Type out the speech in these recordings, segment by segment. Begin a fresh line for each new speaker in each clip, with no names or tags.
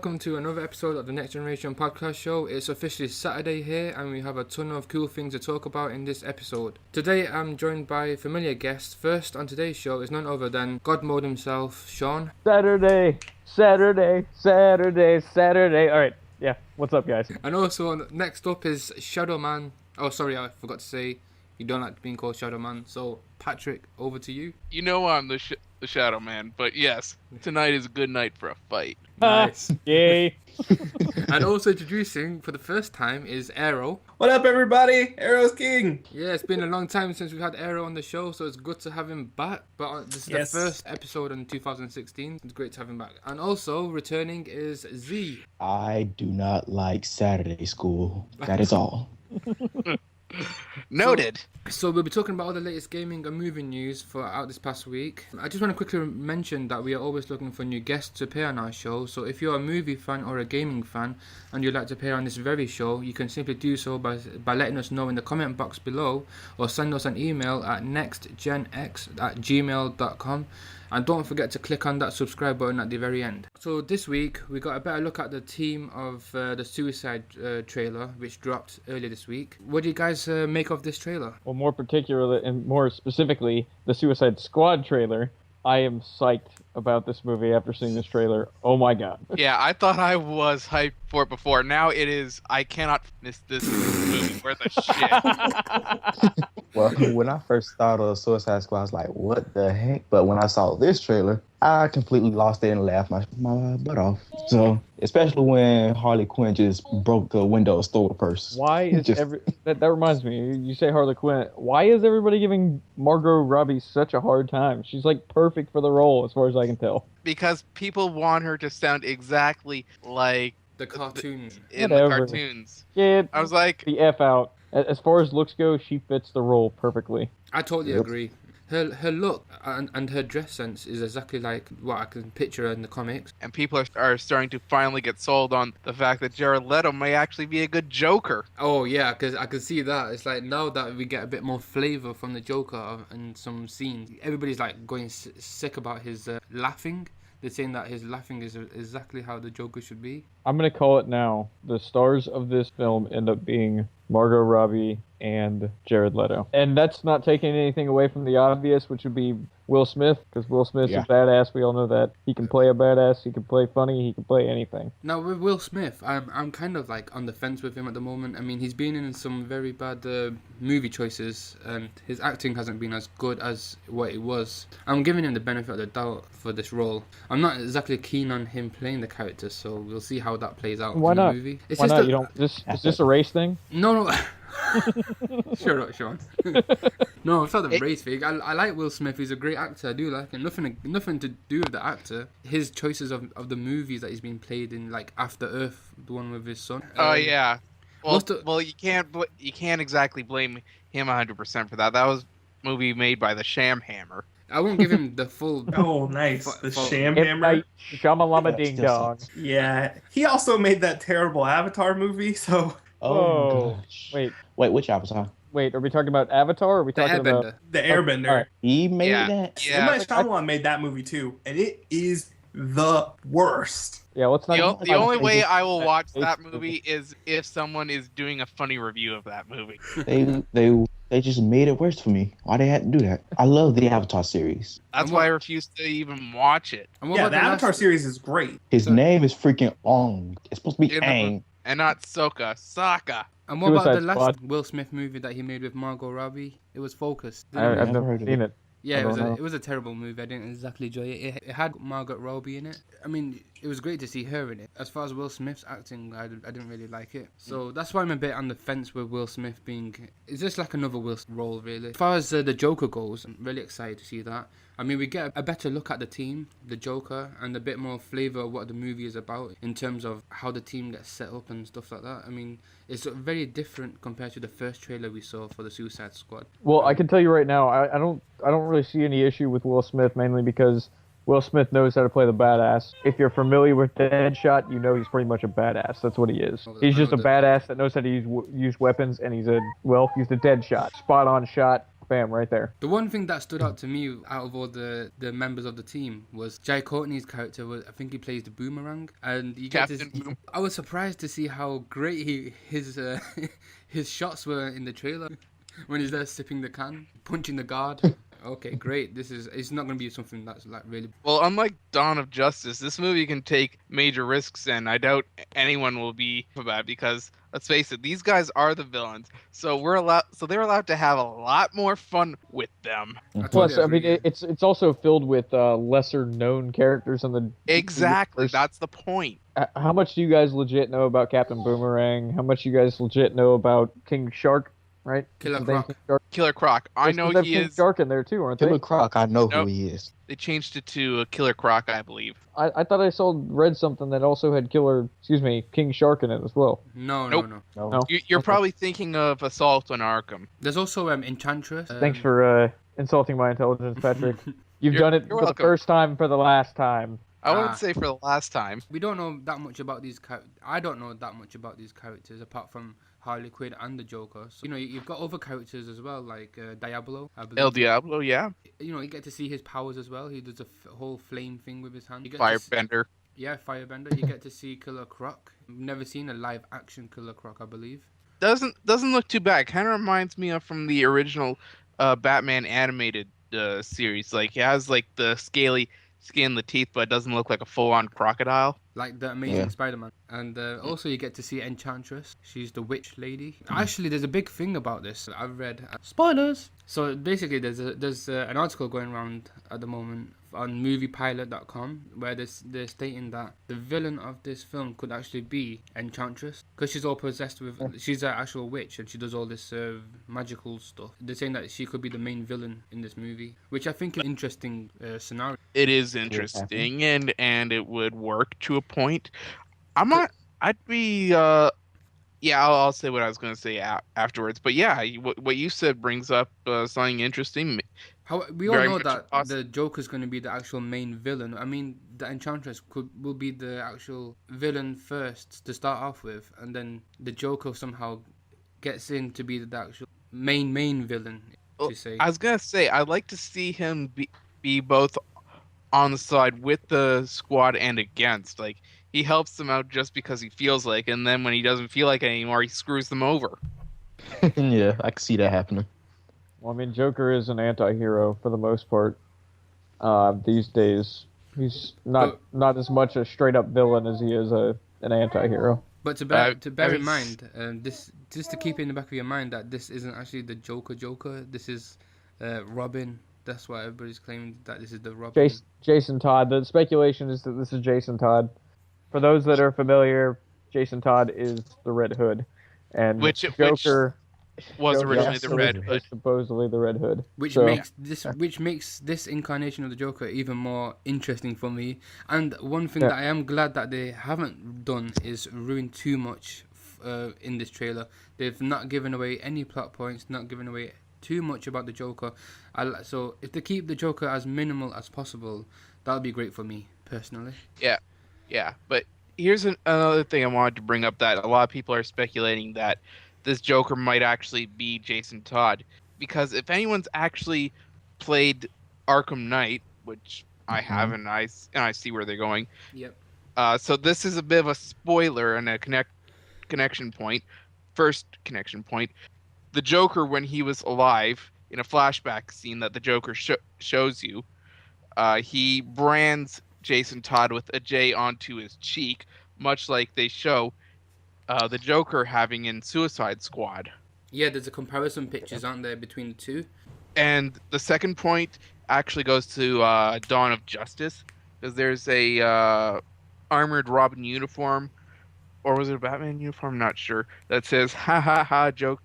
welcome to another episode of the Next Generation Podcast Show. It's officially Saturday here and we have a ton of cool things to talk about in this episode. Today I'm joined by familiar guests. First on today's show is none other than God Mode himself, Sean.
Saturday. Alright, yeah, what's up guys?
And also next up is Shadow Man. Oh sorry, I forgot to say you don't like being called Shadow Man. So Patrick, over to you.
You know I'm the Shadow Man, but yes, tonight is a good night for a fight.
Nice.
Yay.
And also introducing for the first time is Aero.
What up, everybody? Aero's king.
Yeah, it's been a long time since we've had Aero on the show, so it's good to have him back. But this is the first episode in 2016. It's great to have him back. And also returning is Z.
I do not like Saturday school. That is all.
Noted.
So we'll be talking about all the latest gaming and movie news for out this past week. I just want to quickly mention that we are always looking for new guests to appear on our show. So if you're a movie fan or a gaming fan and you'd like to appear on this very show, you can simply do so by letting us know in the comment box below or send us an email at nextgenx@gmail.com. And don't forget to click on that subscribe button at the very end. So this week, we got a better look at the team of the Suicide trailer, which dropped earlier this week. What do you guys make of this trailer?
Well, more particularly and more specifically, the Suicide Squad trailer. I am psyched about this movie after seeing this trailer. Oh my god.
Yeah, I thought I was hyped for it before. Now it is, I cannot miss this movie worth a shit.
Well, when I first thought of Suicide Squad, I was like, what the heck? But when I saw this trailer, I completely lost it and laughed my butt off. So, especially when Harley Quinn just broke the window and stole the purse.
Why is that reminds me, you say Harley Quinn, why is everybody giving Margot Robbie such a hard time? She's like perfect for the role as far as I can tell.
Because people want her to sound exactly like
The cartoons.
in the cartoons.
Yeah,
I was like,
the F out. As far as looks go, she fits the role perfectly.
I totally agree. Her look and her dress sense is exactly like what I can picture in the comics.
and people are starting to finally get sold on the fact that Jared Leto may actually be a good Joker.
Oh yeah, because I can see that. It's like now that we get a bit more flavor from the Joker and some scenes, everybody's like going sick about his laughing. They're saying that his laughing is exactly how the Joker should be.
I'm going to call it now. The stars of this film end up being Margot Robbie and Jared Leto. And that's not taking anything away from the obvious, which would be Will Smith, because Will Smith's a badass. We all know that. He can play a badass. He can play funny. He can play anything.
Now, with Will Smith, I'm kind of like on the fence with him at the moment. I mean, he's been in some very bad movie choices, and his acting hasn't been as good as what it was. I'm giving him the benefit of the doubt for this role. I'm not exactly keen on him playing the character, so we'll see how that plays out in the movie.
It's Why not? Is this a race thing?
No. Shut up, Sean. No, it's not the race thing. I like Will Smith. He's a great actor. I do like him. Nothing to do with the actor. His choices of the movies that he's been played in, like After Earth, the one with his son.
Oh yeah. Well, you can't exactly blame him 100% for that. That was a movie made by the Sham Hammer.
I won't give him the full.
Oh, nice. The Sham Hammer.
Shamalama Ding Dong.
Yeah. He also made that terrible Avatar movie, so.
Oh, gosh. Wait, which Avatar?
Wait, are we talking about Avatar or are we talking about...
The Airbender.
All right.
He made that?
Yeah.
M. Night Shyamalan made that movie too, and it is the worst.
Yeah, let's not...
The only way I will watch that movie is if someone is doing a funny review of that movie.
They just made it worse for me. Why they had to do that? I love the Avatar series.
That's why I refuse to even watch it.
Yeah, the Avatar series is great.
His name is freaking Ong. It's supposed to be Aang.
And not Sokka.
And what about the last Will Smith movie that he made with Margot Robbie? It was Focus.
I've never seen it.
Yeah, it was a terrible movie. I didn't exactly enjoy it. It had Margot Robbie in it. I mean, it was great to see her in it. As far as Will Smith's acting, I didn't really like it. So that's why I'm a bit on the fence with Will Smith being... It's just like another Will Smith role, really. As far as the Joker goes, I'm really excited to see that. I mean, we get a better look at the team, the Joker, and a bit more flavour of what the movie is about in terms of how the team gets set up and stuff like that. I mean, it's very different compared to the first trailer we saw for the Suicide Squad.
Well, I can tell you right now, I don't really see any issue with Will Smith, mainly because Will Smith knows how to play the badass. If you're familiar with Deadshot, you know he's pretty much a badass. That's what he is. He's just a badass that knows how to use weapons, and he's a Deadshot. Spot-on shot, bam, right there.
The one thing that stood out to me out of all the members of the team was Jai Courtney's character. I think he plays the Boomerang, and you get to. I was surprised to see how great his his shots were in the trailer when he's there sipping the can, punching the guard. Okay, great. It's not going to be something that's like really.
Well, unlike Dawn of Justice, this movie can take major risks, and I doubt anyone will be about it because let's face it, these guys are the villains. So they're allowed to have a lot more fun with them.
Plus, I mean, it's also filled with lesser known characters in the.
Exactly, that's the point.
How much do you guys legit know about Captain Boomerang? How much you guys legit know about King Shark? Right?
Killer Croc.
Killer Croc. I know he is.
Shark in there too, aren't they?
Killer Croc, I know who he is.
They changed it to Killer Croc, I believe.
I thought I read something that also had King Shark in it as well.
No.
You're probably thinking of Assault on Arkham.
There's also Enchantress.
Thanks for insulting my intelligence, Patrick. You've done it for the first time for the last time.
I wouldn't say for the last time.
We don't know that much about these characters. I don't know that much about these characters apart from Harley Quinn and the Joker. So, you've got other characters as well, like Diablo, I believe.
El Diablo, yeah.
You get to see his powers as well. He does a whole flame thing with his hand.
Firebender.
Yeah, Firebender. You get to see Killer Croc. I've never seen a live action Killer Croc, I believe.
Doesn't look too bad. Kind of reminds me of from the original Batman animated series. Like, he has like the scaly skin, the teeth, but it doesn't look like a full-on crocodile.
Like the Amazing Spider-Man. And also you get to see Enchantress. She's the witch lady. Actually, there's a big thing about this. I've read... Spoilers! So basically, there's an article going around at the moment on moviepilot.com where they're stating that the villain of this film could actually be Enchantress. Because she's all possessed with... She's an actual witch and she does all this magical stuff. They're saying that she could be the main villain in this movie. Which I think is an interesting scenario.
It is interesting and it would work to a point. I'd be I'll say what I was going to say afterwards, but yeah, what you said brings up something interesting.
We all know that the Joker's going to be the actual main villain. I mean, the Enchantress will be the actual villain first to start off with, and then the Joker somehow gets in to be the actual main villain.
I was going to say, I'd like to see him be both on the side with the squad and against. Like, he helps them out just because he feels like, and then when he doesn't feel like it anymore, he screws them over.
Yeah, I can see that happening.
Well, I mean, Joker is an anti-hero for the most part these days. He's not as much a straight-up villain as he is an anti-hero.
But to bear in mind, just to keep in the back of your mind that this isn't actually the Joker. This is Robin. That's why everybody's claiming that this is the Robin.
Jason Todd. The speculation is that this is Jason Todd. For those that are familiar, Jason Todd is the Red Hood, and Joker
was originally the Red Hood.
Supposedly the Red Hood,
which makes this incarnation of the Joker even more interesting for me. And one thing that I am glad that they haven't done is ruin too much in this trailer. They've not given away any plot points, not given away too much about the Joker. So if they keep the Joker as minimal as possible, that would be great for me personally.
Yeah, but here's another thing I wanted to bring up that a lot of people are speculating that this Joker might actually be Jason Todd. Because if anyone's actually played Arkham Knight, which I haven't, I see where they're going.
Yep.
So this is a bit of a spoiler and a connection point. First connection point. The Joker, when he was alive, in a flashback scene that the Joker shows you, he brands Jason Todd with a J onto his cheek, much like they show the Joker having in Suicide Squad.
Yeah, there's a comparison pictures, aren't there, between the two?
And the second point actually goes to Dawn of Justice, because there's a armored Robin uniform, or was it a Batman uniform? I'm not sure. That says, "Ha ha ha, joke.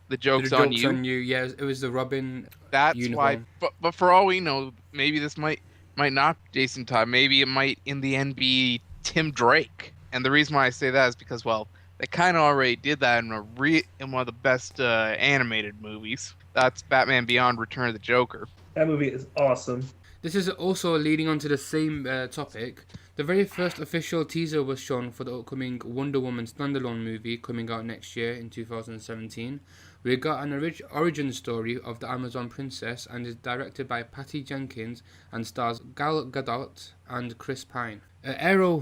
The joke's on you."
On you. Yeah, it was the Robin.
That's
uniform.
Why. But for all we know, maybe this might not be Jason Todd. Maybe it might in the end be Tim Drake. And the reason why I say that is because, well, they kind of already did that in one of the best animated movies. That's Batman Beyond: Return of the Joker.
That movie is awesome.
This is also leading on to the same topic. The very first official teaser was shown for the upcoming Wonder Woman standalone movie coming out next year in 2017. We got an origin story of the Amazon princess and is directed by Patty Jenkins and stars Gal Gadot and Chris Pine. Aero,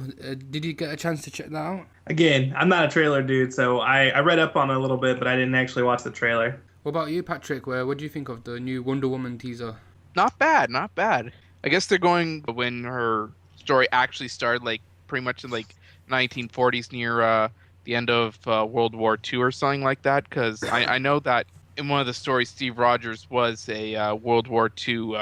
did you get a chance to check that out?
Again, I'm not a trailer dude, so I read up on it a little bit, but I didn't actually watch the trailer.
What about you, Patrick? What do you think of the new Wonder Woman teaser?
Not bad, not bad. I guess they're going when her story actually started, like pretty much in like 1940s near the end of World War II or something like that. Because I know that in one of the stories, Steve Rogers was a World War II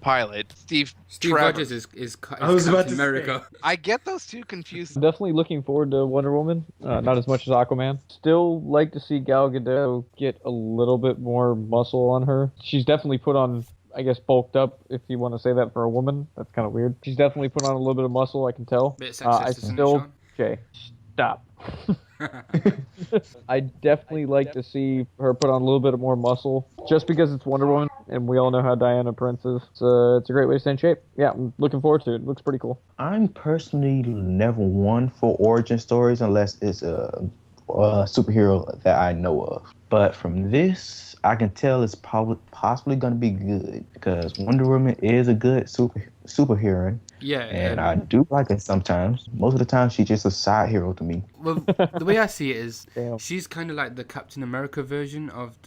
pilot. Steve
Rogers is
Captain
America.
I get those two confused.
I'm definitely looking forward to Wonder Woman. Not as much as Aquaman. Still like to see Gal Gadot get a little bit more muscle on her. She's definitely put on, I guess, bulked up, if you want to say that for a woman. That's kind of weird. She's definitely put on a little bit of muscle, I can tell.
Bit sexist,
Okay, stop. I definitely like to see her put on a little bit more muscle, just because it's Wonder Woman, and we all know how Diana Prince is. It's a great way to stay in shape. Yeah, I'm looking forward to it. It looks pretty cool.
I'm personally never one for origin stories unless it's a superhero that I know of. But from this, I can tell it's possibly going to be good, because Wonder Woman is a good superhero.
Yeah,
and I do like it sometimes. Most of the time, she's just a side hero to me.
Well, the way I see it is,
Damn.
she's kind of like the Captain America version of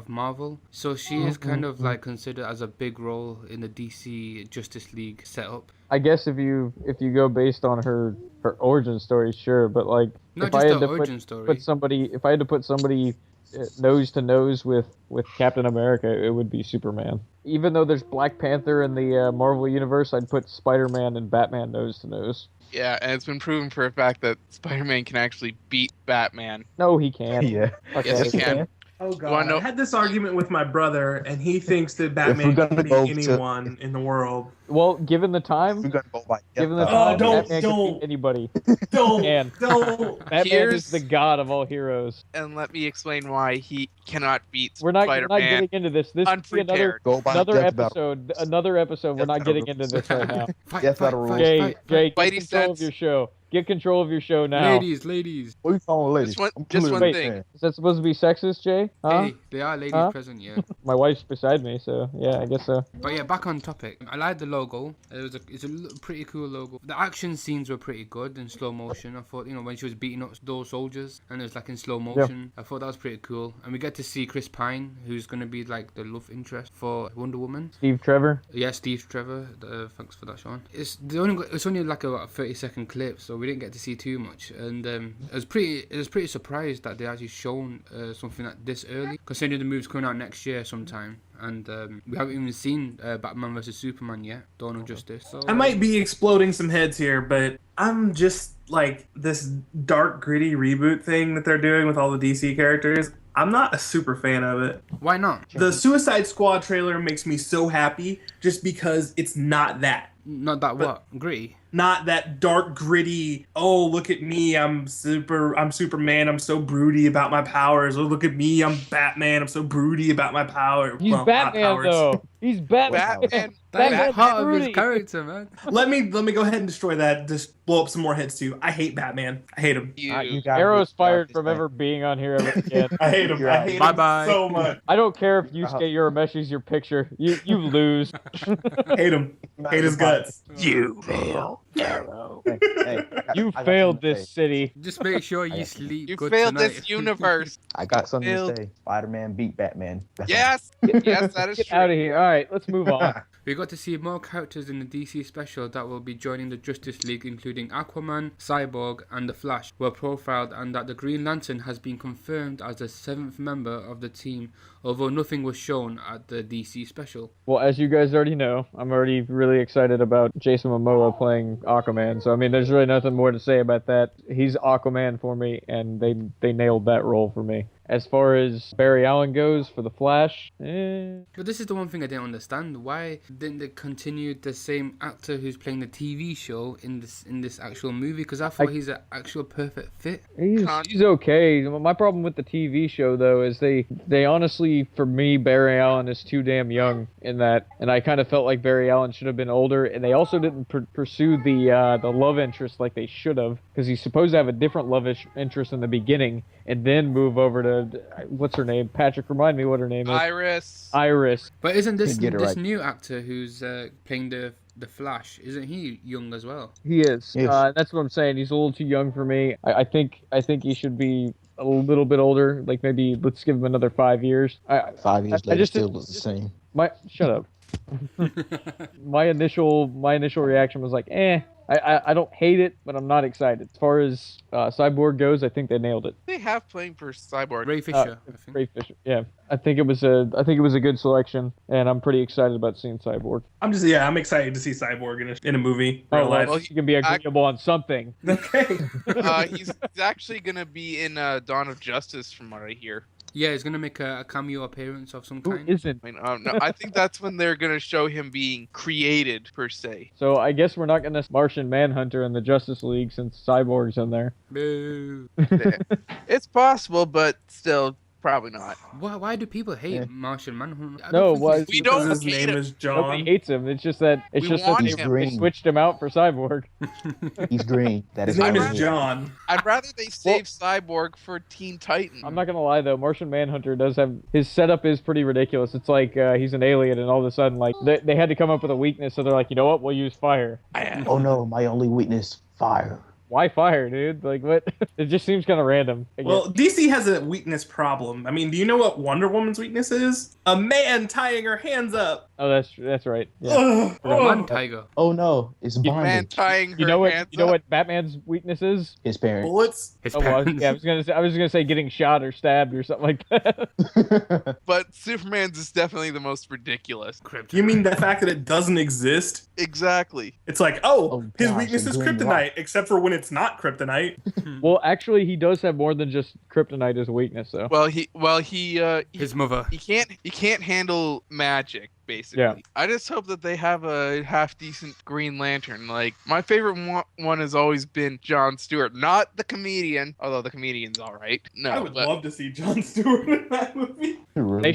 Marvel. So she is kind of like considered as a big role in the DC Justice League setup.
I guess if you go based on her origin story, sure, but like
Not
if
just
I had
the
to
origin story.
if I had to put somebody nose to nose with Captain America, it would be Superman. Even though there's Black Panther in the Marvel universe, I'd put Spider-Man and Batman nose to nose.
Yeah, and it's been proven for a fact that Spider-Man can actually beat Batman.
No, he can't.
Yeah.
Okay.
Yes, he can.
Oh
You wanna
god,
know-
I had this argument with my brother, and he thinks that Batman
we're
can
gonna
beat
go to-
anyone in the world.
Well, given the time,
We're gonna go by
given the
Death
time,
Note.
don't-
Batman can beat anybody.
Don't,
Man.
don't.
Batman
Here's-
is the god of all heroes.
And let me explain why he cannot beat
We're not
Spider-Man.
getting into this. This could be
unprepared.
Go by
another
Death Battle.
episode. Another episode. We're
Death
not getting
Battle.
into this right now.
Death Battle rules.
Jay, get
Spidey
control of
sense.
your show. Get control of your show now.
Ladies.
What are you calling ladies?
Just one-
I'm
just
clearly
one
a
thing.
fan.
Is that supposed to be sexist, Jay? Huh?
Hey, they are ladies
Huh?
present, yeah.
My wife's beside me, so yeah, I guess so.
But yeah, back on topic. I like the logo. It's a pretty cool logo. The action scenes were pretty good in slow motion. I thought, when she was beating up those soldiers and it was like in slow motion. I thought that was pretty cool. And we get to see Chris Pine, who's going to be like the love interest for Wonder Woman.
Steve Trevor.
Yeah, Steve Trevor. Thanks for that, Sean. It's only like a 30-second clip, so we didn't get to see too much. And I was pretty surprised that they actually shown something like this early, considering the movie's coming out next year sometime. And we haven't even seen Batman vs Superman yet, Dawn of Justice. So
I might be exploding some heads here, but I'm just like this dark, gritty reboot thing that they're doing with all the DC characters. I'm not a super fan of it.
Why not?
The Suicide Squad trailer makes me so happy just because it's not that.
Not that what? Gritty?
Not that dark, gritty, oh, look at me, I'm Superman, I'm so broody about my powers. Oh, look at me, I'm Batman, I'm so broody about my power.
He's
Well, not
Batman
powers.
though. He's Batman.
Batman.
That's
Batman's
part of his
broody.
character, man.
Let me go ahead and destroy that. Just blow up some more heads too. I hate Batman. I hate him.
You.
You gotta
Arrow's
get
fired
this
from
thing.
ever being on here ever again.
I hate him. I hate him
Bye-bye.
so much.
I don't care if Yusuke Urameshi your picture. You lose.
Hate him. Hate his guts.
You fail.
Hey,
You
I got
failed
something to
this
say.
city.
Just make sure you sleep
You
good
failed
tonight.
this universe.
I got something
Failed.
to say. Spider-Man beat Batman. That's
Yes. Yes, that is
Get
true.
out of here. All right, let's move on.
We got to see more characters in the DC special that will be joining the Justice League, including Aquaman, Cyborg, and The Flash, were profiled, and that the Green Lantern has been confirmed as the 7th member of the team, although nothing was shown at the DC special.
Well, as you guys already know, I'm already really excited about Jason Momoa playing Aquaman. So, I mean, there's really nothing more to say about that. He's Aquaman for me, and they nailed that role for me. As far as Barry Allen goes for The Flash,
But this is the one thing I didn't understand. Why didn't they continue the same actor who's playing the TV show in this actual movie? Because I thought he's an actual perfect fit.
he's okay. My problem with the TV show, though, is they honestly, for me, Barry Allen is too damn young in that, and I kind of felt like Barry Allen should have been older, and they also didn't pursue the love interest like they should have, because he's supposed to have a different love interest in the beginning, and then move over to what's her name? Patrick, remind me what her name is.
Iris.
Iris.
But isn't this
Get it right.
new actor who's playing the Flash? Isn't he young as well?
He is.
Yes.
That's what I'm saying. He's a little too young for me. I think he should be a little bit older. Like maybe let's give him another 5 years.
5 years
I
later,
just-
still was the same.
Shut up. my initial reaction was like, I don't hate it, but I'm not excited. As far as Cyborg goes, I think they nailed it.
They have playing for Cyborg.
Ray Fisher, I think.
Ray Fisher, yeah. I think it was a good selection, and I'm pretty excited about seeing Cyborg.
I'm excited to see Cyborg in a movie. Real life.
Well, he can be agreeable on something.
Okay.
He's actually gonna be in Dawn of Justice, from what I hear.
Yeah, he's gonna make a cameo appearance of some
Who
kind.
isn't?
I mean, no, I think that's when they're gonna show him being created per se.
So I guess we're not gonna Martian Manhunter in the Justice League since Cyborg's in there.
Boo.
It's possible, but still, probably not.
Why do people hate
Yeah.
Martian Manhunter? I
No,
think
why-
he's-
We
Because
don't
his
hate
name
him.
is
Nobody
John.
hates him. It's just that
We want
they,
He's
him.
green.
they switched him out for Cyborg.
He's green. That is
His name
how
is
it is.
John.
I'd rather they save Cyborg for Teen Titan.
I'm not gonna lie though, Martian Manhunter does have his setup is pretty ridiculous. It's like he's an alien, and all of a sudden, like they had to come up with a weakness, so they're like, you know what, we'll use fire.
Oh no, my only weakness, fire.
Why fire, dude? Like what? It just seems kind of random. Again.
Well, DC has a weakness problem. I mean, do you know what Wonder Woman's weakness is? A man tying her hands up.
Oh, that's right. Yeah.
Ugh.
Man Tiger.
Oh no, it's
Man
bondage.
tying her
You know what?
hands
You know
up.
what Batman's weakness is?
His parents.
Bullets.
His
Oh, well,
parents.
yeah, I was gonna say getting shot or stabbed or something like that.
But Superman's is definitely the most ridiculous.
Kryptonite.
You mean the fact that it doesn't exist?
Exactly.
It's like,
Oh,
his
gosh,
weakness
and
is
green
kryptonite,
rock.
except for when it's not kryptonite.
Well, actually, he does have more than just kryptonite as a weakness, though.
Well, he
His mother.
he can't handle magic. Basically,
Yeah.
I just hope that they have a half decent Green Lantern. Like my favorite one has always been Jon Stewart, not the comedian. Although the comedian's all right. No,
I would
but
love to see Jon Stewart in that movie.
They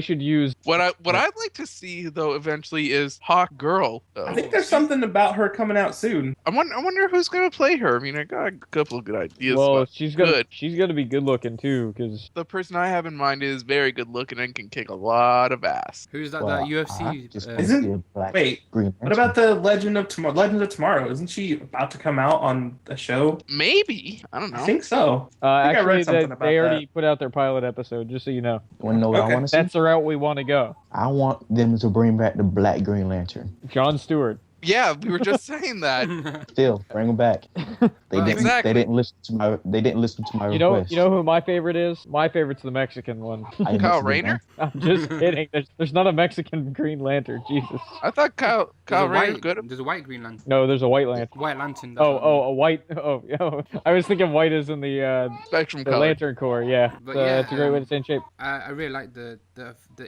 should use.
what I'd like to see though eventually is Hawk Girl. Though.
I think there's something about her coming out soon.
I wonder who's gonna play her. I mean, I got a couple of good ideas.
Well,
but
she's
good.
gonna be good looking too, because
The person I have in mind is very good looking and can kick a lot of ass.
Who's that?
Well,
That UFC.
I just wanna
Isn't-
see a black
Wait,
Green
what about the Legends of Tomorrow? Isn't she about to come out on a show?
Maybe, I don't know.
I think so. think I read
actually
something about
they already put out their pilot episode, just so you know.
Want to know what
Okay,
I want to see?
That's the route we want to go.
I want them to bring back the Black Green Lantern.
Jon Stewart.
Yeah, we were just saying that.
Still, bring them back. They
Well,
didn't.
exactly.
They didn't listen to my. They didn't listen to my
You know
request.
who my favorite is? My favorite's the Mexican one.
I
Kyle
listened to
Rayner?
I'm just kidding. There's not a Mexican Green Lantern. Jesus.
I thought Kyle Rayner good.
There's a white Green Lantern.
No, there's a white lantern.
White Lantern. that's what I mean.
A white. Oh, I was thinking white is in the
Spectrum
the
color.
Lantern Corps. Yeah,
But yeah,
it's a great way to stay in shape.
I really like the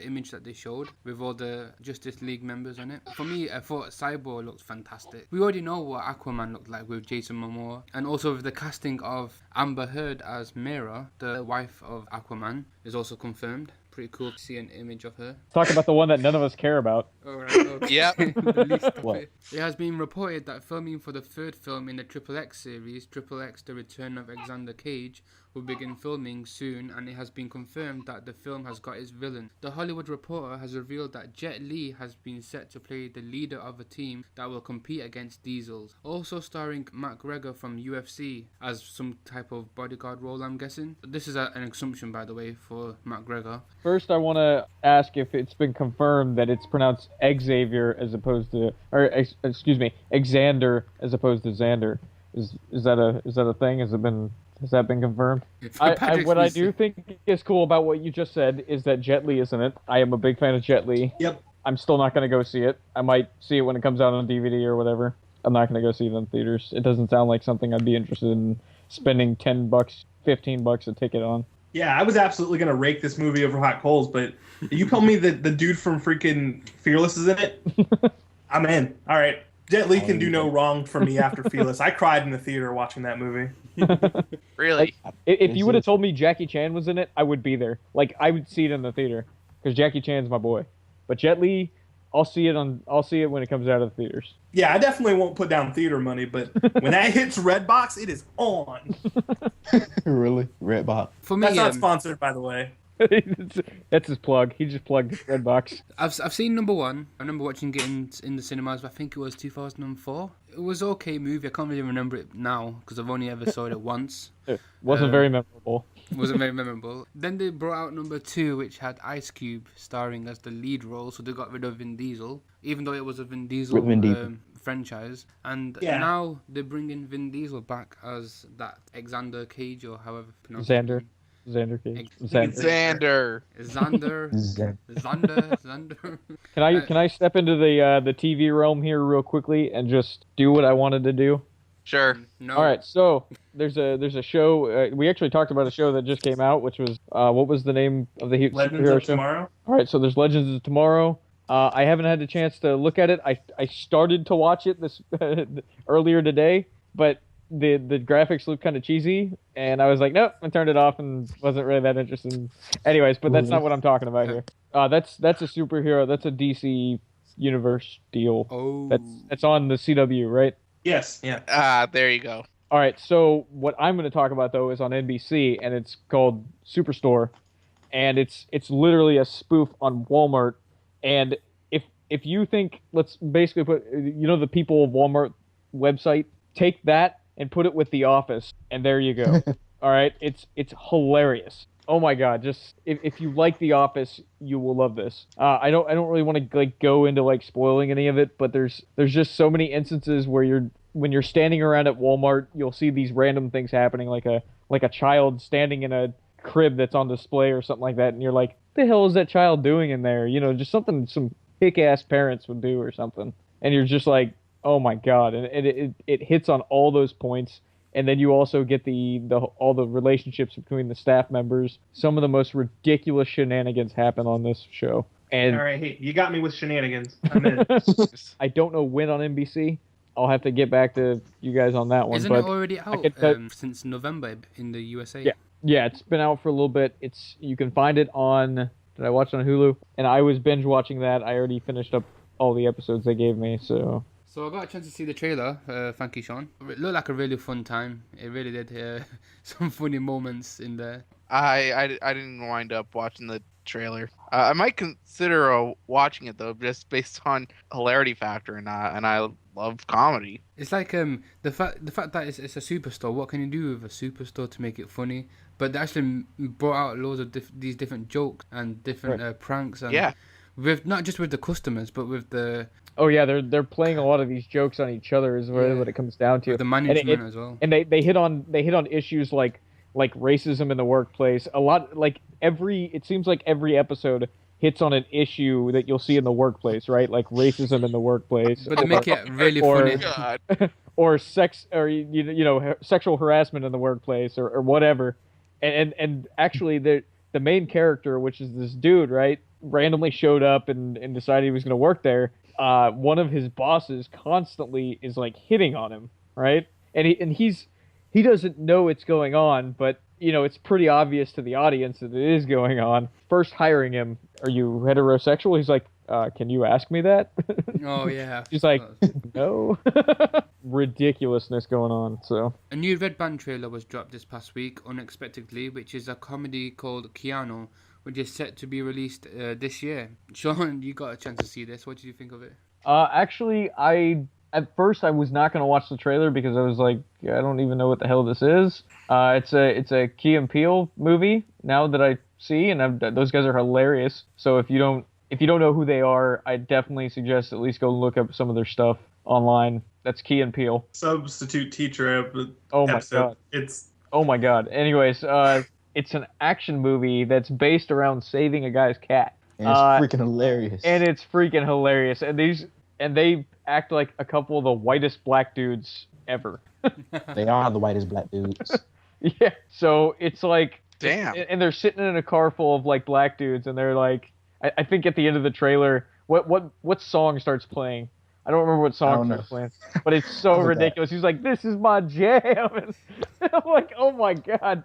image that they showed with all the Justice League members on it. For me, I thought Cyborg looked fantastic. We already know what Aquaman looked like with Jason Momoa, and also with the casting of Amber Heard as Mera, the wife of Aquaman, is also confirmed. Pretty cool to see an image of her.
Talk about the one that none of us care about.
Alright, okay.
Yep.
The least of
What?
it. It has been reported that filming for the third film in the XXX series, XXX The Return of Xander Cage, will begin filming soon, and it has been confirmed that the film has got its villain. The Hollywood Reporter has revealed that Jet Li has been set to play the leader of a team that will compete against Diesel, also starring McGregor from UFC as some type of bodyguard role, I'm guessing. This is an assumption, by the way, for McGregor.
First, I want to ask if it's been confirmed that it's pronounced Xavier as opposed to, excuse me, Xander as opposed to Xander. Is that a thing? Has that been confirmed? What I do think is cool about what you just said is that Jet Li is in it. I am a big fan of Jet Li.
Yep.
I'm still not going to go see it. I might see it when it comes out on DVD or whatever. I'm not going to go see it in theaters. It doesn't sound like something I'd be interested in spending $10, $15 a ticket on.
Yeah, I was absolutely gonna rake this movie over hot coals, but you told me that the dude from freaking Fearless is in it. I'm in. All right, Jet Li can do no wrong for me after Fearless. I cried in the theater watching that movie.
Really?
If you would have told me Jackie Chan was in it, I would be there. Like, I would see it in the theater because Jackie Chan's my boy. But Jet Li, I'll see it when it comes out of the theaters.
Yeah, I definitely won't put down theater money, but when that hits Redbox, it is on.
Really? Redbox.
For me,
That's not sponsored, by the way.
That's his plug. He just plugged Redbox.
I've seen number one. I remember watching it in the cinemas. I think it was 2004. It was an okay movie. I can't really remember it now because I've only ever saw it once.
It wasn't very memorable.
Wasn't very memorable. Then they brought out number two, which had Ice Cube starring as the lead role. So they got rid of Vin Diesel, even though it was a Vin Diesel franchise. And now they're bringing Vin Diesel back as that Xander Cage or however pronounced
Xander.
it.
Xander Cage.
Xander.
Xander.
Can I step into the TV realm here real quickly and just do what I wanted to do?
Sure.
No.
All right, so there's a show. We actually talked about a show that just came out, which was what was the name of the
Legends
superhero
of
show?
Tomorrow.
All right, so there's Legends of Tomorrow. I haven't had a chance to look at it. I started to watch it this earlier today, but the graphics looked kind of cheesy, and I was like, nope, I turned it off and wasn't really that interested. Anyways, but that's not what I'm talking about here. That's a superhero. That's a DC universe deal.
Oh.
That's on the CW, right?
Yes. Yeah.
There you go.
All right, so what I'm going to talk about, though, is on NBC, and it's called Superstore, and it's literally a spoof on Walmart. And if you think, let's basically put, the People of Walmart website, take that and put it with The Office, and there you go. All right, it's hilarious. Oh my God! Just if you like The Office, you will love this. I don't really want to go into spoiling any of it, but there's just so many instances where when you're standing around at Walmart, you'll see these random things happening, like a child standing in a crib that's on display or something like that, and you're like, what the hell is that child doing in there? Just something some hick-ass parents would do or something, and you're just like, oh my God! And it hits on all those points. And then you also get all the relationships between the staff members. Some of the most ridiculous shenanigans happen on this show. And
all right, hey, you got me with shenanigans. I'm in.
I don't know when on NBC. I'll have to get back to you guys on that one.
Isn't
but
it already out since November in the USA?
Yeah, it's been out for a little bit. You can find it on. Did I watch it on Hulu? And I was binge watching that. I already finished up all the episodes they gave me. So
I got a chance to see the trailer. Thank you, Sean. It looked like a really fun time. It really did. Some funny moments in there.
I didn't wind up watching the trailer. I might consider watching it though, just based on hilarity factor, and I love comedy.
It's like the fact that it's a superstore. What can you do with a superstore to make it funny? But they actually brought out loads of these different jokes and different pranks, and with not just with the customers, but with the.
Oh yeah, they're playing a lot of these jokes on each other is really what it comes down to.
With the management as well.
And they hit on issues like racism in the workplace. A lot it seems like every episode hits on an issue that you'll see in the workplace, right? Like racism in
But
the workplaise.
they make it really funny.
God.
Or sex, or sexual harassment in the workplace, or whatever. And actually the main character, which is this dude, right, randomly showed up and decided he was going to work there. One of his bosses constantly is hitting on him, right? And he doesn't know it's going on, but it's pretty obvious to the audience that it is going on. First hiring him, are you heterosexual? He's like, can you ask me that?
Oh yeah.
He's like, no. Ridiculousness going on. So
a new Red Band trailer was dropped this past week unexpectedly, which is a comedy called Keanu, which is set to be released this year. Sean, you got a chance to see this. What did you think of it?
Actually, at first I was not going to watch the trailer because I was like, I don't even know what the hell this is. It's a Key and Peele movie now that I see, and those guys are hilarious. So if you don't know who they are, I definitely suggest at least go look up some of their stuff online. That's Key and Peele.
Substitute teacher
Oh my
episode.
God. Oh my God. Anyways, it's an action movie that's based around saving a guy's cat.
And it's freaking hilarious.
And it's freaking hilarious. And they act like a couple of the whitest black dudes ever.
They are the whitest black dudes.
Yeah. So it's like,
damn.
And they're sitting in a car full of black dudes, and they're like, I think at the end of the trailer, what song starts playing? I don't remember what
I
song
don't
he
know.
was playing, but it's so
I forgot.
ridiculous. He's like, "This is my jam," and I'm like, "Oh my god!"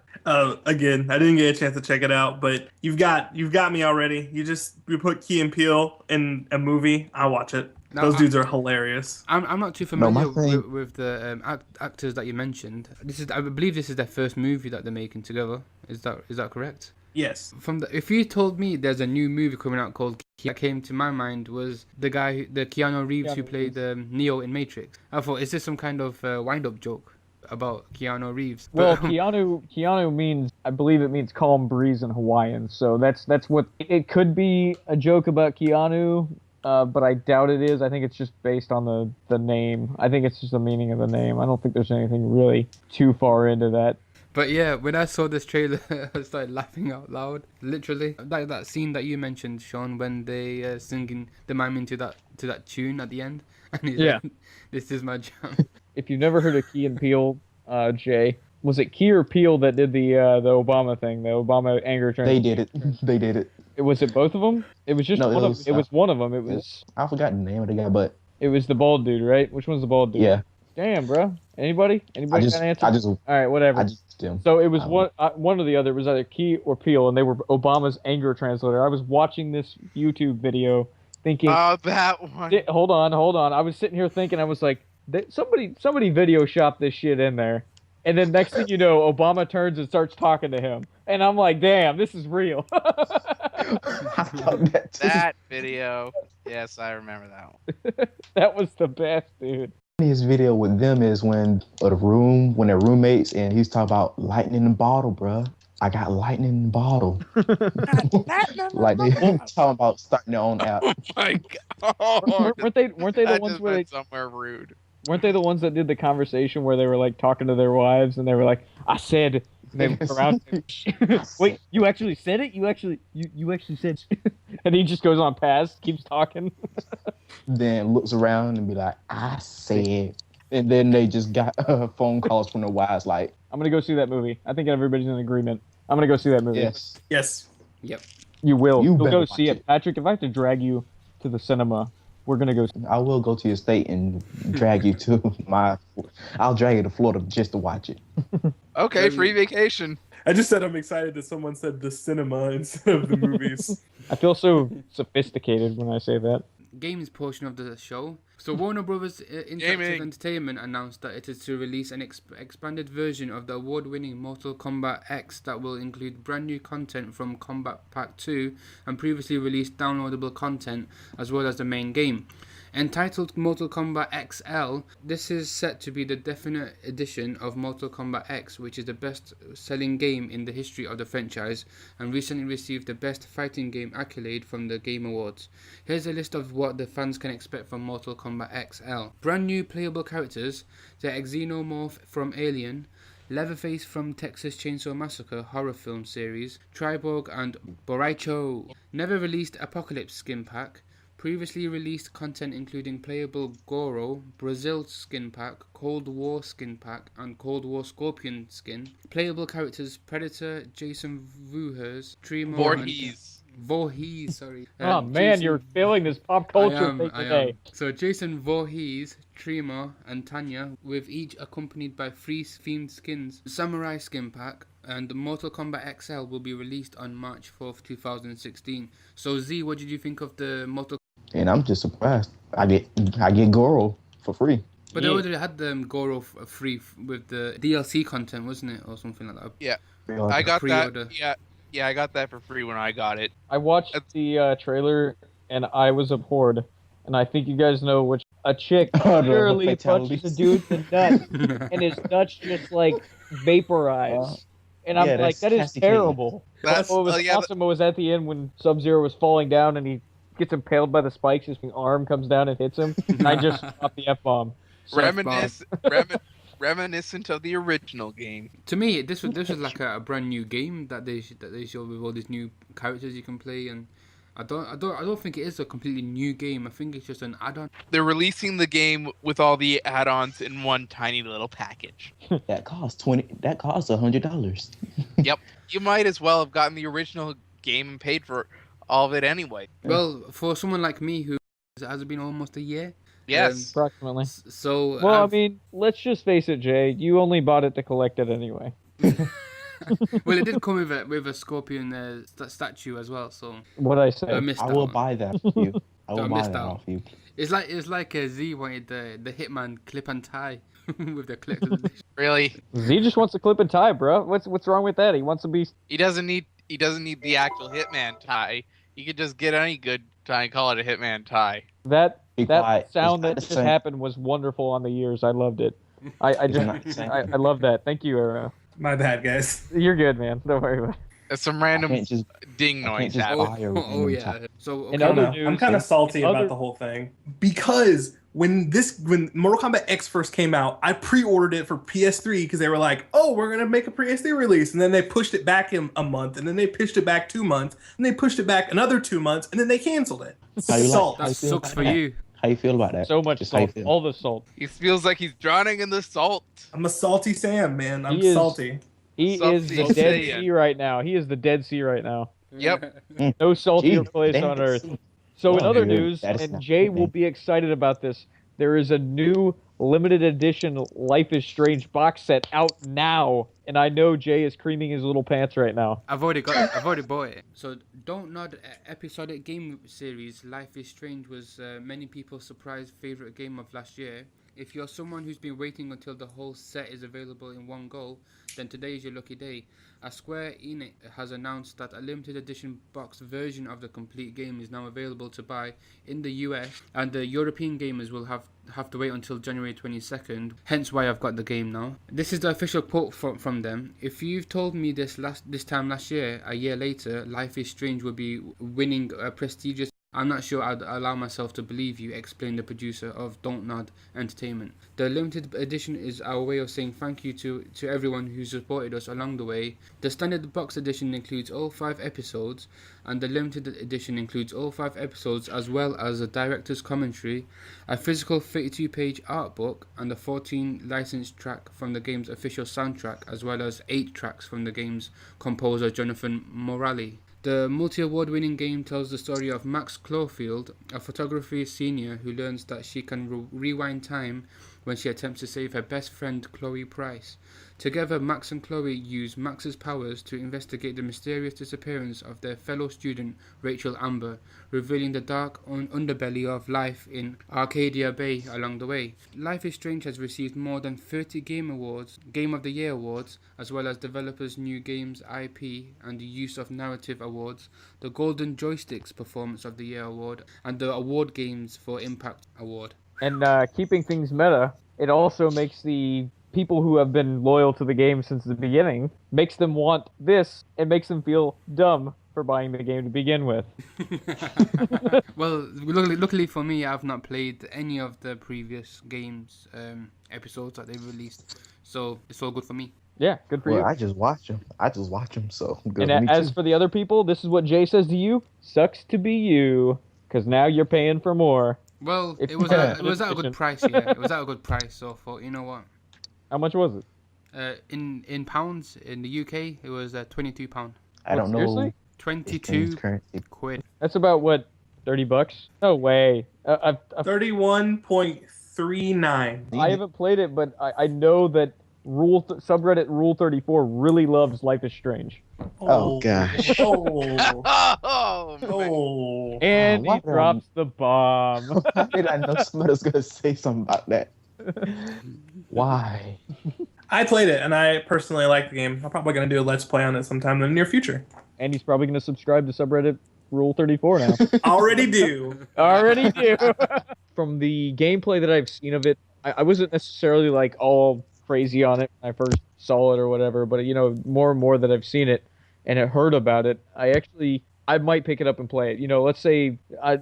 Again, I didn't get a chance to check it out, but you've got me already. You put Key and Peele in a movie, I'll watch it.
Now,
Those dudes are hilarious.
I'm not too
No, my
familiar
thing-
with the actors that you mentioned. I believe this is their first movie that they're making together. Is that correct?
Yes.
If you told me there's a new movie coming out called Key, that came to my mind was the Keanu Reeves who played Neo in Matrix. I thought, is this some kind of wind-up joke about Keanu Reeves?
Well, Keanu means, I believe it means calm breeze in Hawaiian. So that's what it could be, a joke about Keanu, but I doubt it is. I think it's just based on the name. I think it's just the meaning of the name. I don't think there's anything really too far into that.
But yeah, when I saw this trailer, I started laughing out loud. Literally, like that scene that you mentioned, Sean, when they singing the mime to that tune at the end, and he's like, "This is my jam."
If you've never heard of Key and Peele, Jay, was it Key or Peele that did the Obama thing, the Obama anger train?
They did it. They did it.
Was it both of them? It was just
No,
one
it
of.
was,
It was one of them. It was.
I forgot the name of the guy, but
It was the bald dude, right? Which one's the bald dude?
yeah,
Damn, bro. Anybody got an answer?
all
right, whatever.
them.
So it was one or the other. It was either Key or Peele, and they were Obama's anger translator. I was watching this YouTube video, thinking,
Oh, that one.
Hold on. I was sitting here thinking, I was like, somebody video shopped this shit in there, and then next thing you know, Obama turns and starts talking to him, and I'm like, damn, this is real.
I thought
That video. Yes, I remember that one.
That was the best, dude.
His video with them is when they're roommates, and he's talking about lightning in the bottle, bruh. I got lightning in the bottle. Like they talking about starting their own app.
Oh my god.
Weren't they the
That
ones
just
where
went somewhere rude.
weren't they the ones that did the conversation where they were like talking to their wives and they were like, I said, they look around. Wait, you actually said it? You actually said and he just goes on past, keeps talking.
Then looks around and be like, I said. And then they just got phone calls from their wives like,
I'm gonna go see that movie. I think everybody's in agreement. I'm gonna go see that movie.
yes.
Yes.
Yep.
You will.
You
You'll
better
go
watch
see it.
it.
Patrick, if I have to drag you to the cinema, we're gonna go.
I will go to your state and drag you to I'll drag you to Florida just to watch it.
Okay, free vacation.
I just said I'm excited that someone said the cinema instead of the movies.
I feel so sophisticated when I say that.
Games portion of the show. So Warner Brothers Interactive
Gaming.
Entertainment announced that it is to release an expanded version of the award-winning Mortal Kombat X that will include brand new content from Kombat Pack 2 and previously released downloadable content as well as the main game. Entitled Mortal Kombat XL, this is set to be the definite edition of Mortal Kombat X, which is the best-selling game in the history of the franchise and recently received the Best Fighting Game accolade from the Game Awards. Here's a list of what the fans can expect from Mortal Kombat XL. Brand new playable characters, the Xenomorph from Alien, Leatherface from Texas Chainsaw Massacre horror film series, Triborg and Boraicho. Never released Apocalypse skin pack. Previously released content including playable Goro, Brazil skin pack, Cold War skin pack, and Cold War Scorpion skin. Playable characters Predator, Jason Voorhees, Tremor, Voorhees, sorry.
Oh man,
Jason-
you're feeling this pop culture thing
I
today.
am. So Jason Voorhees, Tremor, and Tanya, with each accompanied by 3 themed skins. Samurai skin pack and the Mortal Kombat XL will be released on March 4th, 2016. So Z, what did you think of the Mortal?
And I'm just surprised. I get Goro for free.
But they already had the Goro free with the DLC content, wasn't it, or something like that?
Yeah,
Real-
I got
Pre-order.
that. Yeah, I got that for free when I got it.
I watched the trailer and I was abhorred. And I think you guys know which a chick
Oh, no,
literally
fatalities.
punches a dude in the nuts, and his nuts just like vaporize. And I'm
yeah,
like,
that's
that is
Cassie Cage.
terrible.
That's
What was
yeah,
awesome was at the end when Sub-Zero was falling down and he gets impaled by the spikes, his arm comes down and hits him. And I just dropped the F-bomb.
reminiscent of the original game.
To me, this was like a brand new game that they showed with all these new characters you can play, and I don't think it is a completely new game. I think it's just an add-on.
They're releasing the game with all the add-ons in one tiny little package.
That costs $100.
Yep, you might as well have gotten the original game and paid for all of it anyway.
Well, for someone like me who has it been almost a year,
Yes.
Approximately.
So
Well, I mean, let's just face it, Jay. You only bought it to collect it anyway.
well, it did come with a scorpion statue as well. So
What'd I say?
I missed
I
out.
will buy that for you. I will
I
buy
missed
that
out.
off you.
It's like Z wanted the Hitman clip and tie with the collector's edition.
Really?
Z just wants to clip and tie, bro. What's wrong with that? He wants to be.
He doesn't need the actual Hitman tie. You could just get any good tie and call it a Hitman tie.
That
Be quiet.
sound that
It's
just
not the same.
happened was wonderful on the ears. I loved it. I just
not the same.
I love that. Thank you, Arrow.
My bad, guys.
You're good, man. Don't worry about it.
That's some
I
random
can't just
ding
I can't
noise
just
happened.
buy a
Oh
random
yeah.
tie.
So
In
okay,
other
I don't know.
news,
I'm kind of salty
other-
about the whole thing because when Mortal Kombat X first came out, I pre-ordered it for PS3 because they were like, "Oh, we're gonna make a PS3 release," and then they pushed it back in a month, and then they pushed it back 2 months, and they pushed it back another 2 months, and then they canceled it.
How you like-
Salt.
how
that
you feel
sucks
about
for
that?
you.
How you feel about that?
So much
Just how you
salt.
feel.
All the salt.
He feels like he's drowning in the salt.
I'm a salty Sam, man. I'm
He is-
salty.
He
Salty
is the Dead
Saiyan.
Sea right now. He is the Dead Sea right now.
Yep.
No saltier
Gee,
place
damn,
on Earth. So in
Oh,
other
dude,
news,
that is
and
not
Jay
good,
will
man.
be excited about this, there is a new limited edition Life is Strange box set out now, and I know Jay is creaming his little pants right now.
I've already got it. I've already bought it. So Don't Nod episodic game series Life is Strange was many people's surprise favorite game of last year. If you're someone who's been waiting until the whole set is available in one go, then today is your lucky day. As Square Enix has announced that a limited edition box version of the complete game is now available to buy in the US, and the European gamers will have to wait until January 22nd, hence why I've got the game now. This is the official quote from them. If you've told me this time last year, a year later, Life is Strange will be winning a prestigious, I'm not sure I'd allow myself to believe you, explained the producer of Don't Nod Entertainment. The limited edition is our way of saying thank you to everyone who supported us along the way. The standard box edition includes all 5 episodes, and the limited edition includes all 5 episodes as well as a director's commentary, a physical 32-page art book, and a 14 licensed track from the game's official soundtrack, as well as 8 tracks from the game's composer Jonathan Morali. The multi-award winning game tells the story of Max Clofield, a photography senior who learns that she can rewind time when she attempts to save her best friend Chloe Price. Together, Max and Chloe use Max's powers to investigate the mysterious disappearance of their fellow student Rachel Amber, revealing the dark underbelly of life in Arcadia Bay along the way. Life is Strange has received more than 30 Game of the Year awards, as well as Developers New Games IP and the Use of Narrative awards, the Golden Joysticks Performance of the Year award, and the Award Games for Impact award.
And keeping things meta, it also makes the people who have been loyal to the game since the beginning, makes them want this, and makes them feel dumb for buying the game to begin with.
Well, luckily for me, I've not played any of the previous games episodes that they've released, so it's all good for me.
Yeah, good for
Well,
you.
I just watch them, so good
And
for me
as
too.
for the other people, this is what Jay says to you: sucks to be you, because now you're paying for more.
Well,
If
it was
you
at
had
a good
edition.
price, yeah. It was at a good price, so I thought, you know what?
How much was it?
In pounds, in the UK, it was £22.
I don't know.
Seriously?
this
22
game's currency.
quid.
That's about what, $30? No way. I've
31.39.
I haven't played it, but I know that subreddit Rule 34 really loves Life is Strange.
Oh, gosh.
Oh.
Oh, man.
Oh.
And
why
he
did I-
drops the bomb.
How did I know somebody was gonna say something about that? Why?
I played it, and I personally like the game. I'm probably going to do a Let's Play on it sometime in the near future.
And he's probably going to subscribe to subreddit Rule 34 now.
Already do.
Already do. From the gameplay that I've seen of it, I wasn't necessarily like all crazy on it when I first saw it or whatever, but you know, more and more that I've seen it and have heard about it, I might pick it up and play it. You know, let's say,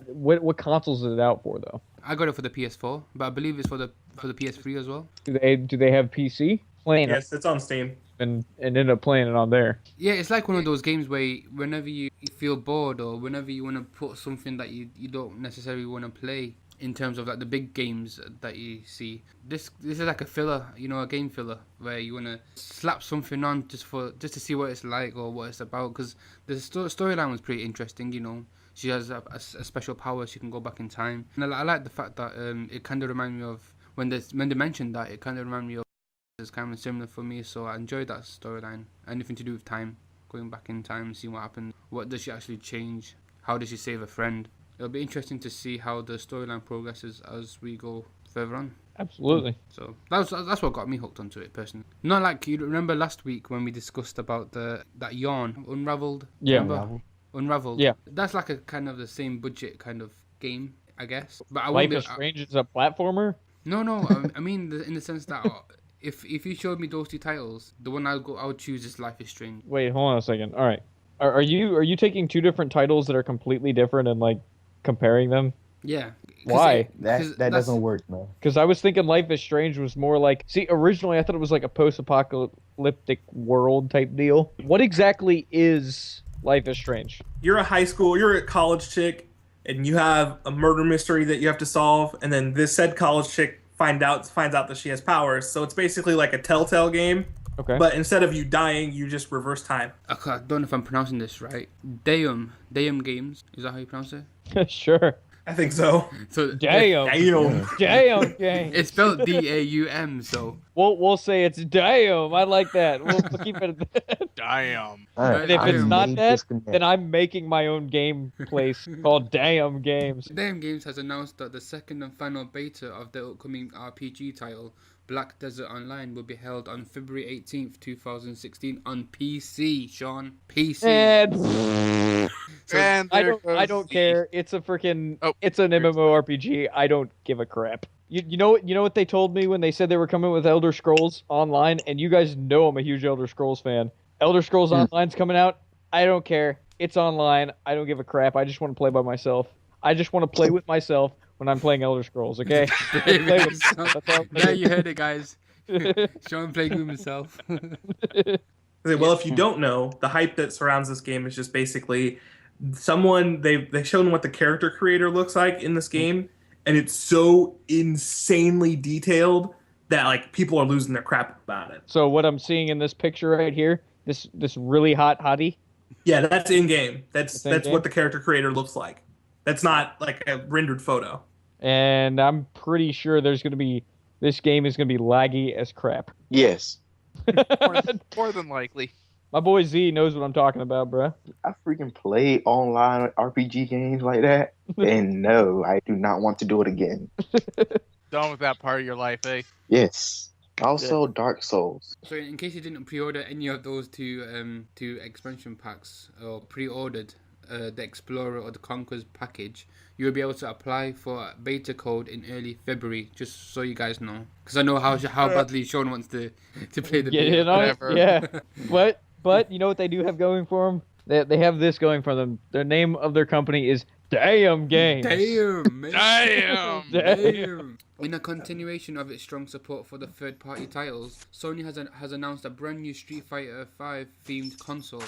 what consoles is it out for though?
I got it for the PS4, but I believe it's for the PS3 as well.
Do they have PC? Playing
Yes, it's on Steam.
it and end up playing it on there.
Yeah, it's like one of those games where whenever you feel bored or whenever you want to put something that you don't necessarily want to play in terms of like the big games that you see, this is like a filler, you know, a game filler where you want to slap something on just to see what it's like or what it's about, because the storyline was pretty interesting, you know. she has a special power. She can go back in time. And I like the fact that it kind of reminded me of when they mentioned that, it kind of reminded me of. It's kind of similar for me, so I enjoyed that storyline. Anything to do with time, going back in time, seeing what happened. What does she actually change? How does she save a friend? It'll be interesting to see how the storyline progresses as we go further on.
Absolutely.
So that's what got me hooked onto it personally. Not like you remember last week when we discussed about that yarn Unraveled.
Yeah.
Remember? Unraveled.
Yeah.
That's like a kind of the same budget kind of game, I guess. But
Life is Strange is a platformer.
No. I mean in the sense that if you showed me those two titles, the one I would choose is Life is Strange.
Wait, hold on a second. All right, are you taking two different titles that are completely different and like comparing them?
Yeah.
Why?
That doesn't work, man.
Because I was thinking Life is Strange was more like... See, originally I thought it was like a post-apocalyptic world type deal. What exactly is Life is Strange?
You're a college chick, and you have a murder mystery that you have to solve, and then this said college chick finds out that she has powers. So it's basically like a Telltale game.
Okay.
But instead of you dying, you just reverse time.
Okay, I don't know if I'm pronouncing this right. Dayum Games. Is that how you pronounce it?
Sure.
I think so.
So
Damn. Damn game.
It's spelled DAUM, so
We'll say it's damn. I like that. We'll keep it at that.
Damn.
And if it's not that, then I'm making my own game place called Damn Games.
Dayum Games has announced that the second and final beta of their upcoming RPG title, Black Desert Online, will be held on February 18th, 2016 on PC, Sean. PC.
And I don't care. It's a freaking it's an MMORPG. I don't give a crap. You know what they told me when they said they were coming with Elder Scrolls Online, and you guys know I'm a huge Elder Scrolls fan. Elder Scrolls Online's coming out. I don't care. It's online. I don't give a crap. I just want to play by myself. I just want to play with myself when I'm playing Elder Scrolls, okay?
Yeah, you heard it, guys. Sean playing with himself.
Well, if you don't know, the hype that surrounds this game is just basically they've shown what the character creator looks like in this game, and it's so insanely detailed that like people are losing their crap about it.
So what I'm seeing in this picture right here, this really hot hottie.
Yeah, that's in game. That's what the character creator looks like. That's not like a rendered photo.
And I'm pretty sure this game is gonna be laggy as crap.
Yes.
More than likely.
My boy Z knows what I'm talking about, bruh.
I freaking played online RPG games like that, and no, I do not want to do it again.
Done with that part of your life, eh?
Yes. Also, Dark Souls.
So, in case you didn't pre-order any of those two expansion packs or pre-ordered the Explorer or the Conqueror's package, you'll be able to apply for a beta code in early February. Just so you guys know, because I know how badly Sean wants to play the beta.
Whatever.
Yeah. But you know what they do have going for them? They have this going for them. The name of their company is Damn Games.
Damn.
In a continuation of its strong support for the third-party titles, Sony has announced a brand new Street Fighter V themed console.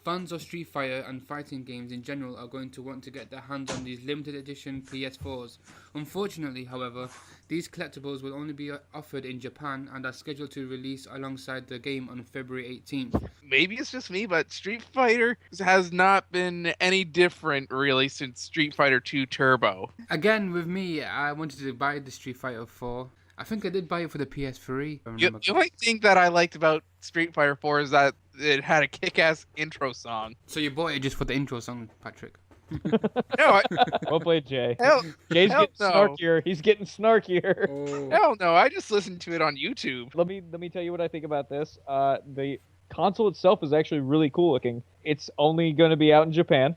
Fans of Street Fighter and fighting games in general are going to want to get their hands on these limited edition PS4s. Unfortunately, however, these collectibles will only be offered in Japan and are scheduled to release alongside the game on February 18th.
Maybe it's just me, but Street Fighter has not been any different really since Street Fighter 2 Turbo.
Again, with me, I wanted to buy the Street Fighter 4. I think I did buy it for the PS3.
The only thing that I liked about Street Fighter 4 is that it had a kick-ass intro song.
So you bought it just for the intro song, Patrick?
No,
Well played, Jay.
Hell
Jay's getting
no.
snarkier. He's getting snarkier.
Oh.
Hell no, I just listened to it on YouTube.
Let me tell you what I think about this. The console itself is actually really cool looking. It's only going to be out in Japan.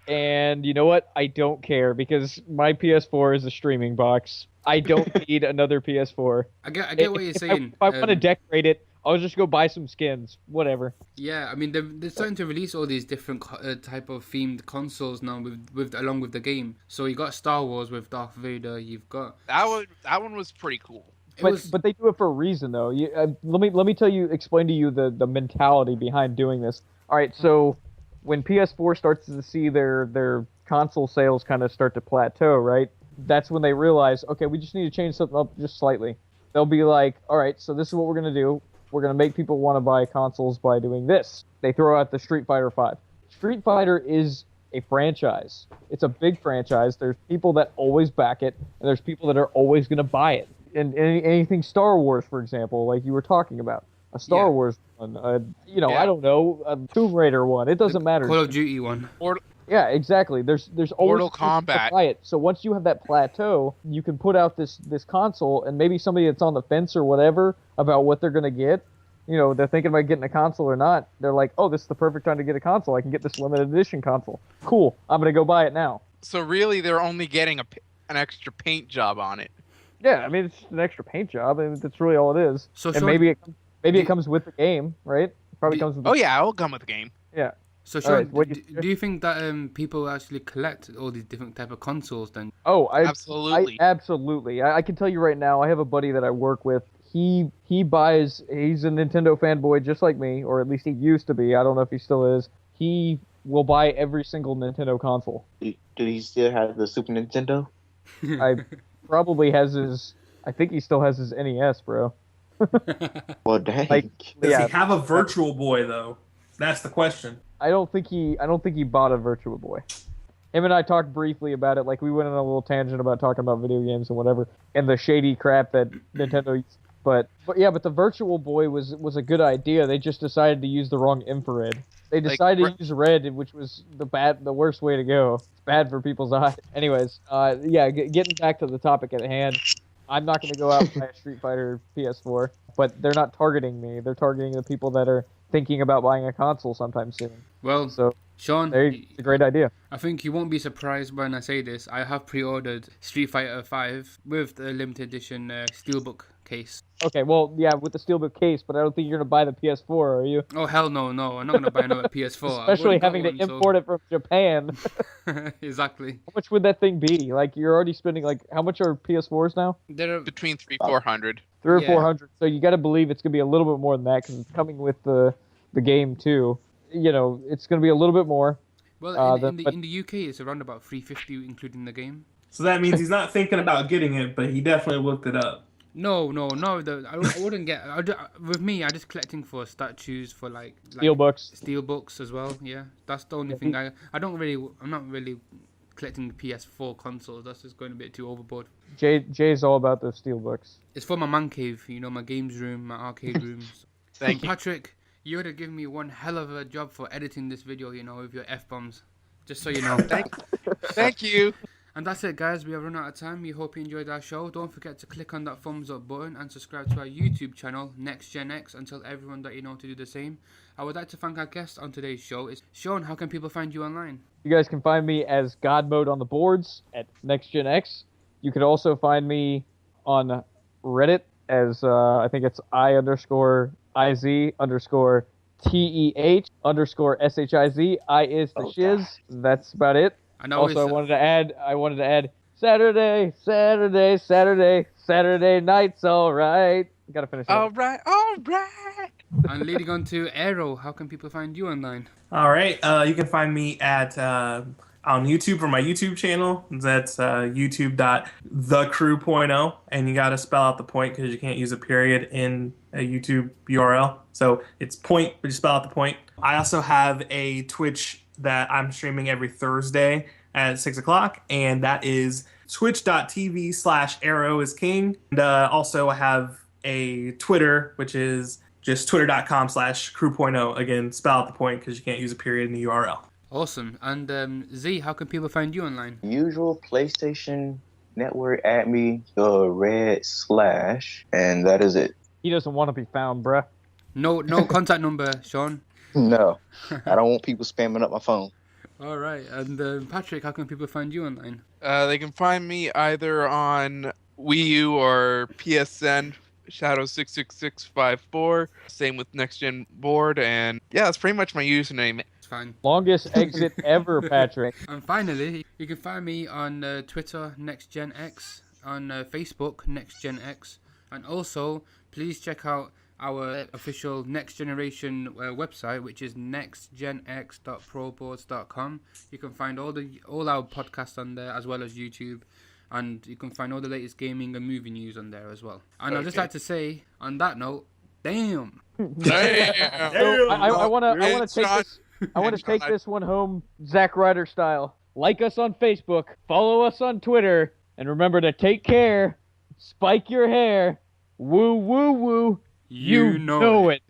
And you know what? I don't care because my PS4 is a streaming box. I don't need another PS4.
I get what you're saying.
If I want to decorate it, I'll just go buy some skins. Whatever.
Yeah, I mean they're starting to release all these different type of themed consoles now with along with the game. So you got Star Wars with Darth Vader. You've got
That one was pretty cool.
But they do it for a reason though. Let me explain to you the mentality behind doing this. All right, so when PS4 starts to see their console sales kind of start to plateau, right? That's when they realize, okay, we just need to change something up just slightly. They'll be like, all right, so this is what we're going to do. We're going to make people want to buy consoles by doing this. They throw out the Street Fighter V. Street Fighter is a franchise. It's a big franchise. There's people that always back it, and there's people that are always going to buy it. And anything Star Wars, for example, like you were talking about, a Star Wars one, I don't know, a Tomb Raider one. It doesn't matter.
Call of Duty one.
Yeah, exactly. There's always
Mortal Kombat.
Buy it. So once you have that plateau, you can put out this console, and maybe somebody that's on the fence or whatever about what they're going to get, they're thinking about getting a console or not. They're like, oh, this is the perfect time to get a console. I can get this limited edition console. Cool. I'm going to go buy it now.
So really, they're only getting an extra paint job on it.
Yeah, I mean, it's just an extra paint job, and that's really all it is.
So
and maybe it comes with the game, right? It probably comes with.
Oh yeah, it'll come with the game.
Yeah.
So Sean, do you think that people actually collect all these different type of consoles then?
Oh,
absolutely.
Absolutely. I can tell you right now, I have a buddy that I work with. He's a Nintendo fanboy just like me, or at least he used to be. I don't know if he still is. He will buy every single Nintendo console.
Do he still have the Super Nintendo?
Probably has I think he still has his NES, bro.
Well, dang.
Does he have a Virtual Boy though? That's the question.
I don't think he bought a Virtual Boy. Him and I talked briefly about it. Like, we went on a little tangent about talking about video games and whatever, and the shady crap that Nintendo used. But the Virtual Boy was a good idea. They just decided to use the wrong infrared. They decided to use red, which was the worst way to go. It's bad for people's eyes. Anyways, getting back to the topic at hand, I'm not going to go out and buy a Street Fighter PS4, but they're not targeting me. They're targeting the people that are thinking about buying a console sometime soon.
Well,
so
Sean,
it's a great idea.
I think you won't be surprised when I say this. I have pre-ordered Street Fighter 5 with the limited edition Steelbook case.
Okay, well, yeah, with the Steelbook case, but I don't think you're going to buy the PS4, are you?
Oh, hell no. I'm not going to buy another PS4.
Especially having to import it from Japan.
Exactly.
How much would that thing be? Like, you're already spending, how much are PS4s now?
They're between $300 or $400.
$300 or $400. So you got to believe it's going to be a little bit more than that because it's coming with the game, too. It's going to be a little bit more.
Well, in the UK, it's around about $350, including the game.
So that means he's not thinking about getting it, but he definitely looked it up.
No. I wouldn't get. With me, I just collecting for statues for like Steelbooks as well. Yeah, that's the only thing. I'm not really collecting the PS4 consoles. That's just going a bit too overboard.
Jay's all about those Steelbooks.
It's for my man cave. My games room, my arcade rooms.
Thank you,
Patrick. You would have given me one hell of a job for editing this video. With your F-bombs. Just so you know.
Thank you.
And that's it, guys. We have run out of time. We hope you enjoyed our show. Don't forget to click on that thumbs up button and subscribe to our YouTube channel, Next Gen X, and tell everyone that you know to do the same. I would like to thank our guest on today's show. Sean, how can people find you online?
You guys can find me as God Mode on the boards at Next Gen X. You can also find me on Reddit as I think it's I_IZ_TEH_SHIZ. I is the shiz. That's about it. Also, I wanted to add Saturday night's all right. Gotta finish it.
All right.
And leading on to Aero, how can people find you online?
All right, you can find me at on YouTube for my YouTube channel. That's youtube.thecrew.0, and you gotta spell out the point because you can't use a period in a YouTube URL. So it's point, but you spell out the point. I also have a Twitch that I'm streaming every Thursday at 6 o'clock, and that is twitch.tv/arrowisking. And also I have a Twitter, which is just twitter.com/crew.0. Again, spell out the point because you can't use a period in the URL.
Awesome. And Z, how can people find you online?
Usual PlayStation Network @me, red / and that is it.
He doesn't want to be found, bruh.
No contact number, Sean.
No, I don't want people spamming up my phone.
All right. And Patrick, how can people find you online?
They can find me either on Wii U or PSN, Shadow66654. Same with Next Gen Board, and yeah, that's pretty much my username.
It's fine.
Longest exit ever, Patrick.
And finally, you can find me on Twitter, NextGenX, on Facebook, NextGenX, and also please check out our official Next Generation website, which is nextgenx.proboards.com. You can find all our podcasts on there, as well as YouTube, and you can find all the latest gaming and movie news on there as well. And I'd just like to say, on that note, damn.
Damn.
So I want to take this. I want to take this one home Zack Ryder style. Like us on Facebook, follow us on Twitter, and remember to take care, spike your hair, woo woo woo,
You know
it.